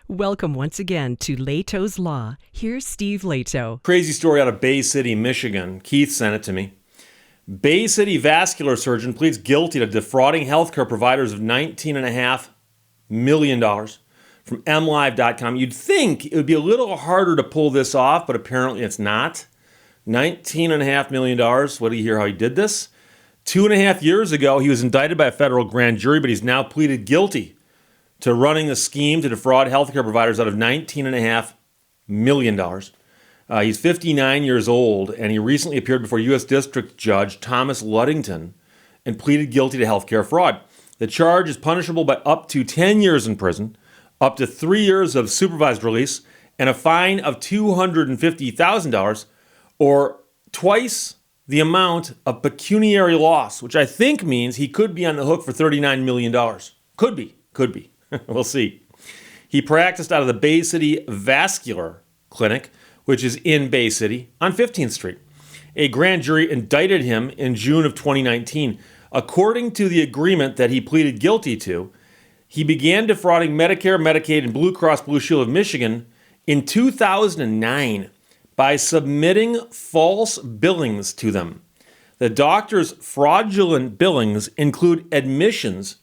Welcome once again to Lehto's Law. Here's Steve Lehto. Crazy story out of Bay City, Michigan. Keith sent it to me. Bay City vascular surgeon pleads guilty to defrauding healthcare providers of $19.5 million from MLive.com. You'd think it would be a little harder to pull this off, but apparently it's not. $19.5 million. What do you hear how he did this? 2.5 years ago, he was indicted by a federal grand jury, but he's now pleaded guilty to running a scheme to defraud healthcare providers out of $19.5 million. He's 59 years old, and he recently appeared before U.S. District Judge Thomas Ludington and pleaded guilty to healthcare fraud. The charge is punishable by up to 10 years in prison, up to 3 years of supervised release, and a fine of $250,000, or twice the amount of pecuniary loss, which I think means he could be on the hook for $39 million. Could be. We'll see. He practiced out of the Bay City Vascular Clinic, which is in Bay City on 15th Street. A grand jury indicted him in June of 2019. According to the agreement that he pleaded guilty to, he began defrauding Medicare, Medicaid, and Blue Cross Blue Shield of Michigan in 2009 by submitting false billings to them. The doctor's fraudulent billings include admissions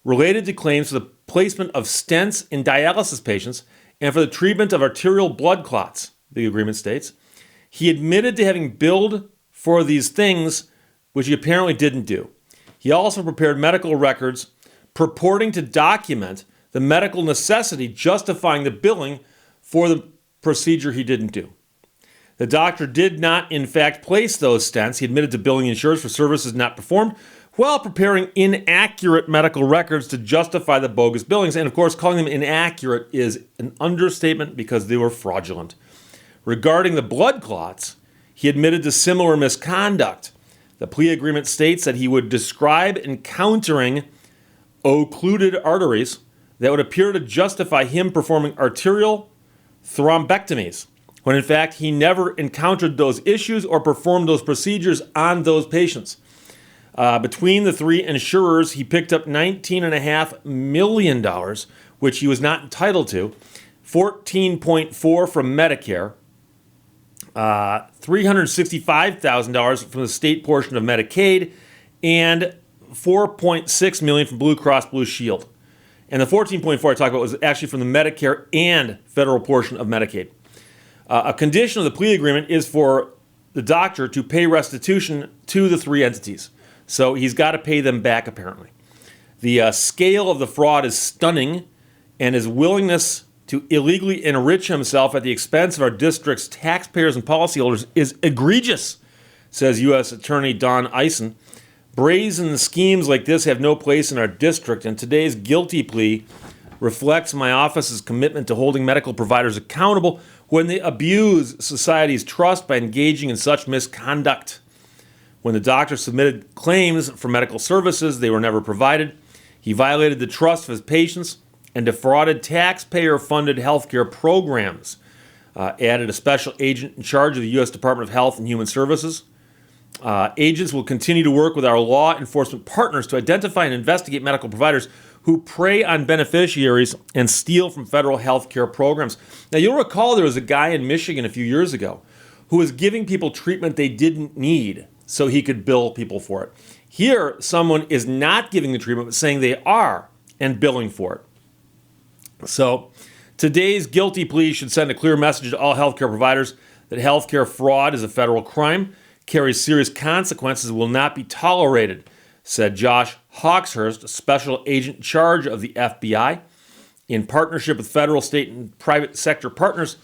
related to claims for the placement of stents in dialysis patients and for the treatment of arterial blood clots, the agreement states. He admitted to having billed for these things, which he apparently didn't do. He also prepared medical records purporting to document the medical necessity justifying the billing for the procedure he didn't do. The doctor did not, in fact, place those stents. He admitted to billing insurers for services not performed while preparing inaccurate medical records to justify the bogus billings. And of course, calling them inaccurate is an understatement because they were fraudulent. Regarding the blood clots, he admitted to similar misconduct. The plea agreement states that he would describe encountering occluded arteries that would appear to justify him performing arterial thrombectomies, when in fact he never encountered those issues or performed those procedures on those patients. Between the three insurers, he picked up $19.5 million, which he was not entitled to, $14.4 from Medicare, $365,000 from the state portion of Medicaid, and $4.6 million from Blue Cross Blue Shield. And the $14.4 I talked about was actually from the Medicare and federal portion of Medicaid. A condition of the plea agreement is for the doctor to pay restitution to the three entities. So he's got to pay them back, apparently. The scale of the fraud is stunning, and his willingness to illegally enrich himself at the expense of our district's taxpayers and policyholders is egregious, says U.S. Attorney Don Eisen. Brazen schemes like this have no place in our district, and today's guilty plea reflects my office's commitment to holding medical providers accountable when they abuse society's trust by engaging in such misconduct. When the doctor submitted claims for medical services, they were never provided. He violated the trust of his patients and defrauded taxpayer-funded healthcare programs. Added a special agent in charge of the U.S. Department of Health and Human Services. Agents will continue to work with our law enforcement partners to identify and investigate medical providers who prey on beneficiaries and steal from federal healthcare programs. Now, you'll recall there was a guy in Michigan a few years ago who was giving people treatment they didn't need so he could bill people for it. Here, someone is not giving the treatment, but saying they are and billing for it. So, today's guilty plea should send a clear message to all healthcare providers that healthcare fraud is a federal crime, carries serious consequences, and will not be tolerated, said Josh Hawkshurst, a special agent in charge of the FBI. In partnership with federal, state, and private sector partners,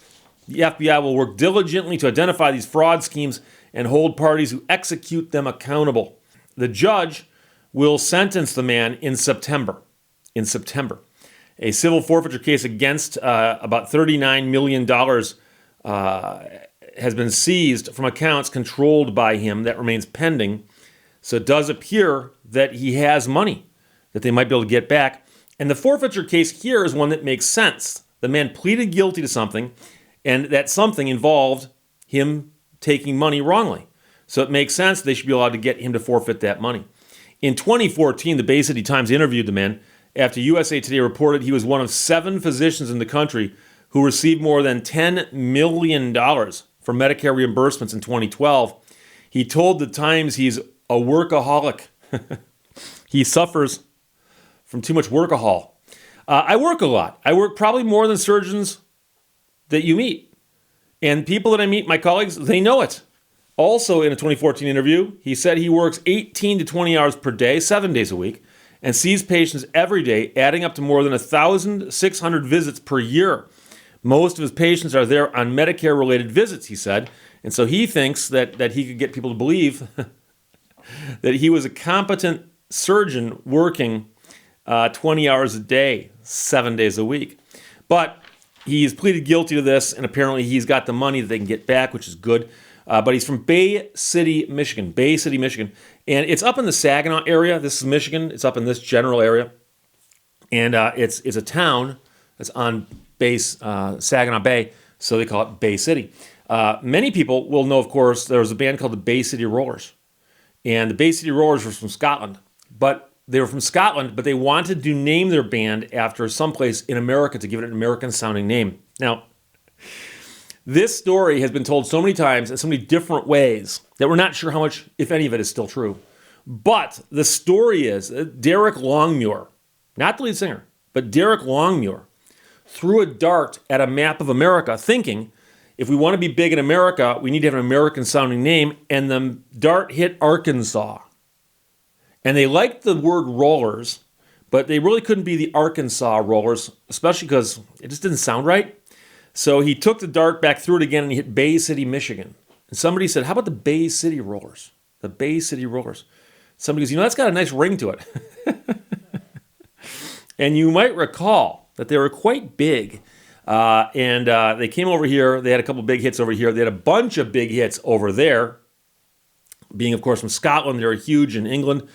the FBI will work diligently to identify these fraud schemes and hold parties who execute them accountable. The judge will sentence the man in September. A civil forfeiture case against about $39 million has been seized from accounts controlled by him. That remains pending. So it does appear that he has money that they might be able to get back. And the forfeiture case here is one that makes sense. The man pleaded guilty to something, and that something involved him taking money wrongly. So it makes sense they should be allowed to get him to forfeit that money. In 2014, the Bay City Times interviewed the man, after USA Today reported he was one of 7 physicians in the country who received more than $10 million for Medicare reimbursements in 2012. He told the Times he's a workaholic. He suffers from too much workahol. I work a lot. I work probably more than surgeons that you meet. And people that I meet, my colleagues, they know it. Also, in a 2014 interview, he said he works 18 to 20 hours per day, 7 days a week, and sees patients every day, adding up to more than 1,600 visits per year. Most of his patients are there on Medicare-related visits, he said. And so he thinks that he could get people to believe that he was a competent surgeon working 20 hours a day, 7 days a week. But he's pleaded guilty to this, and apparently he's got the money that they can get back, which is good. But he's from Bay City, Michigan. And it's up in the Saginaw area. This is Michigan. It's up in this general area. And it's a town that's on Saginaw Bay, so they call it Bay City. Many people will know, of course, there was a band called the Bay City Rollers. And the Bay City Rollers were from Scotland. But they were from Scotland, but they wanted to name their band after someplace in America to give it an American-sounding name. Now, this story has been told so many times in so many different ways that we're not sure how much, if any of it, is still true. But the story is that Derek Longmuir, not the lead singer, but Derek Longmuir, threw a dart at a map of America thinking, if we want to be big in America, we need to have an American-sounding name, and the dart hit Arkansas. And they liked the word rollers, but they really couldn't be the Arkansas Rollers, especially because it just didn't sound right. So he took the dart back, threw it again, and he hit Bay City, Michigan. And somebody said, how about the Bay City Rollers? The Bay City Rollers. Somebody goes, that's got a nice ring to it. And you might recall that they were quite big. And they came over here. They had a couple big hits over here. They had a bunch of big hits over there. Being, of course, from Scotland, they were huge in England.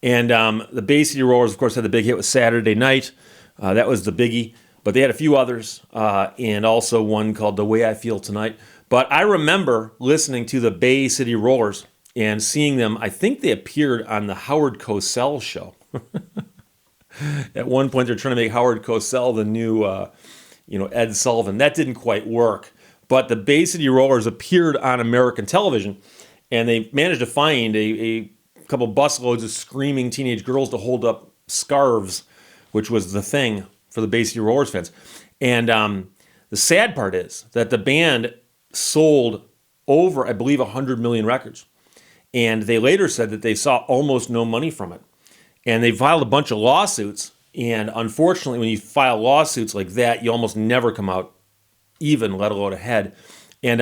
And the Bay City Rollers, of course, had the big hit with Saturday Night. That was the biggie. But they had a few others, and also one called The Way I Feel Tonight. But I remember listening to the Bay City Rollers and seeing them. I think they appeared on the Howard Cosell show. At one point, they're trying to make Howard Cosell the new, Ed Sullivan. That didn't quite work. But the Bay City Rollers appeared on American television, and they managed to find a couple busloads of screaming teenage girls to hold up scarves, which was the thing for the Bay City Rollers fans. And the sad part is that the band sold over, I believe, 100 million records. And they later said that they saw almost no money from it. And they filed a bunch of lawsuits. And unfortunately, when you file lawsuits like that, you almost never come out even, let alone ahead. And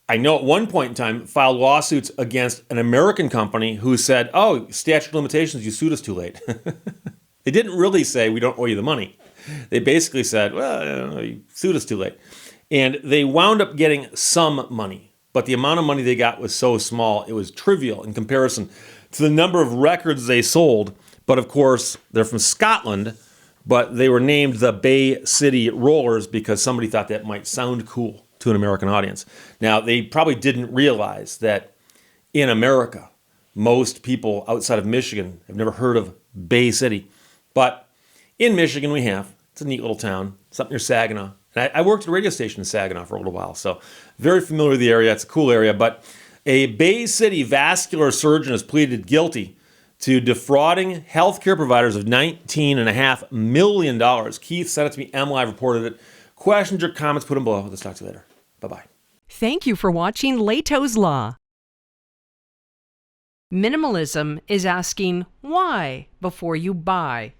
I know at one point in time, filed lawsuits against an American company who said, statute of limitations, you sued us too late. They didn't really say, we don't owe you the money. They basically said, you sued us too late. And they wound up getting some money. But the amount of money they got was so small, it was trivial in comparison to the number of records they sold. But of course, they're from Scotland, but they were named the Bay City Rollers because somebody thought that might sound cool to an American audience. Now, they probably didn't realize that in America, most people outside of Michigan have never heard of Bay City. But in Michigan, we have. It's a neat little town. It's up near Saginaw. And I worked at a radio station in Saginaw for a little while, so very familiar with the area. It's a cool area. But a Bay City vascular surgeon has pleaded guilty to defrauding healthcare providers of $19.5 million. Keith sent it to me. MLive reported it. Questions or comments, put them below. Let's talk to you later. Bye-bye. Thank you for watching Lehto's Law. Minimalism is asking why before you buy.